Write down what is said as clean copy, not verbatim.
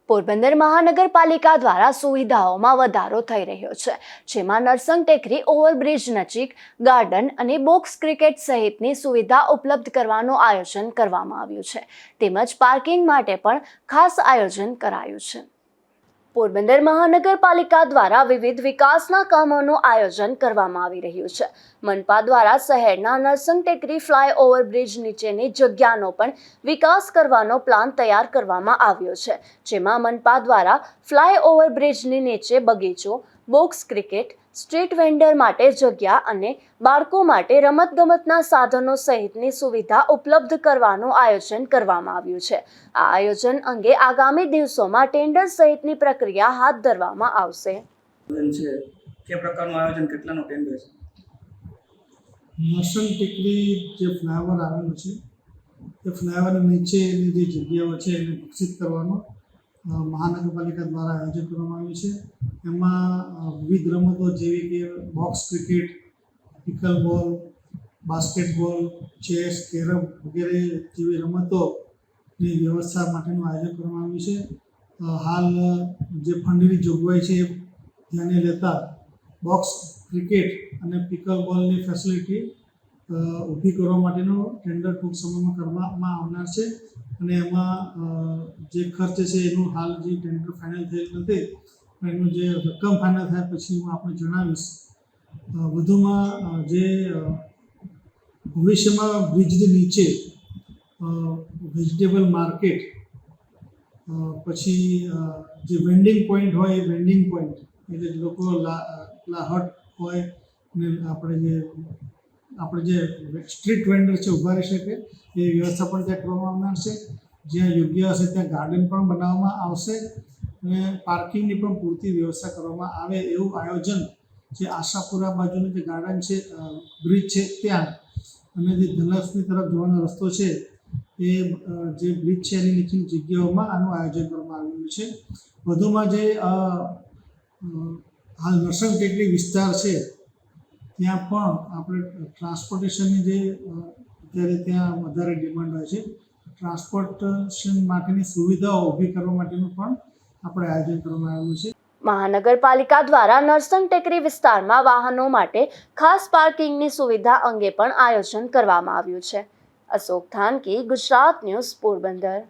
પોરબંદર મહાનગરપાલિકા દ્વારા સુવિધાઓમાં વધારો થઈ રહ્યો છે, જેમાં નરસંગ ટેકરી ઓવરબ્રિજ નજીક ગાર્ડન અને બોક્સ ક્રિકેટ સહિતની સુવિધા ઉપલબ્ધ કરવાનું આયોજન કરવામાં આવ્યું છે, તેમજ પાર્કિંગ માટે પણ ખાસ આયોજન કરાયું છે। પોરબંદર મહાનગરપાલિકા દ્વારા વિવિધ વિકાસના કામોનું આયોજન કરવામાં આવી રહ્યું છે। મનપા દ્વારા શહેરના નરસંગ ટેકરી ફ્લાયઓવર બ્રિજ નીચેની જગ્યાનો પણ વિકાસ કરવાનો પ્લાન તૈયાર કરવામાં આવ્યો છે, જેમાં મનપા દ્વારા ફ્લાયઓવર બ્રિજની નીચે બગીચો, બોક્સ ક્રિકેટ, સ્ટ્રીટ વેન્ડર માટે જગ્યા અને બાળકો માટે રમતગમતના સાધનો સહિતની સુવિધા ઉપલબ્ધ કરવાનું આયોજન કરવામાં આવ્યું છે। આ આયોજન અંગે આગામી દિવસોમાં ટેન્ડર સહિતની પ્રક્રિયા હાથ ધરવામાં આવશે। કે પ્રકારનું આયોજન, કેટલાનું ટેન્ડર છે? નરસંગ ટેકરી જે ફ્લાયઓવર આવેલું છે તે ફ્લાયઓવર નીચેની જે જગ્યાઓ છે એને વિકસિત કરવાનું મહાનગરપાલિકા દ્વારા આયોજન કરવામાં આવ્યું છે। એમાં વિવિધ રમતો જેવી કે બોક્સ ક્રિકેટ, પિકલ બોલ, બાસ્કેટબોલ, ચેસ, કેરમ વગેરે જેવી રમતોની વ્યવસ્થા માટેનું આયોજન કરવામાં આવ્યું છે। હાલ જે ફંડની જોગવાઈ છે એ ધ્યાને લેતા બોક્સ ક્રિકેટ અને પિકલ બોલની ફેસિલિટી ઊભી કરવા માટેનું ટેન્ડર ટૂંક સમયમાં કરવામાં આવનાર છે અને એમાં જે ખર્ચ છે એનું હાલ જે ટેન્ડર ફાઇનલ થયેલ નથી, એનું જે રકમ ફાઇનલ થાય પછી હું આપણે જણાવીશ। વધુમાં જે ભવિષ્યમાં બ્રિજની નીચે વેજીટેબલ માર્કેટ, પછી જે વેન્ડિંગ પોઈન્ટ હોય એ વેન્ડિંગ પોઈન્ટ એટલે લોકો હટ હોય ને આપણે જે સ્ટ્રીટ વેન્ડર છે ઊભા રહી શકે એ વ્યવસ્થા પણ ત્યાં કરવામાં આવનાર છે। જ્યાં યોગ્ય હશે ત્યાં ગાર્ડન પણ બનાવવામાં આવશે અને પાર્કિંગની પણ પૂરતી વ્યવસ્થા કરવામાં આવે એવું આયોજન જે આશાપુરા બાજુનું જે ગાર્ડન છે, બ્રિજ છે ત્યાં, અને જે ધનલક્ષ્મી તરફ જવાનો રસ્તો છે એ જે બ્રિજ છે એની નીચેની જગ્યાઓમાં આનું આયોજન કરવામાં આવ્યું છે। વધુમાં જે હાલ નરસંગ ટેકરી વિસ્તાર છે ત્યાં પણ આપણે ટ્રાન્સપોર્ટેશનની જે અત્યારે ત્યાં વધારે ડિમાન્ડ હોય છે, ટ્રાન્સપોર્ટેશન માટેની સુવિધાઓ ઊભી કરવા માટેનું પણ આપણે આયોજન કરવામાં આવ્યું છે। મહાનગરપાલિકા દ્વારા નરસંગ ટેકરી વિસ્તારમાં વાહનો માટે ખાસ પાર્કિંગની સુવિધા અંગે પણ આયોજન કરવામાં આવ્યું છે। અશોક થાનકી, ગુજરાત ન્યૂઝ, પોરબંદર।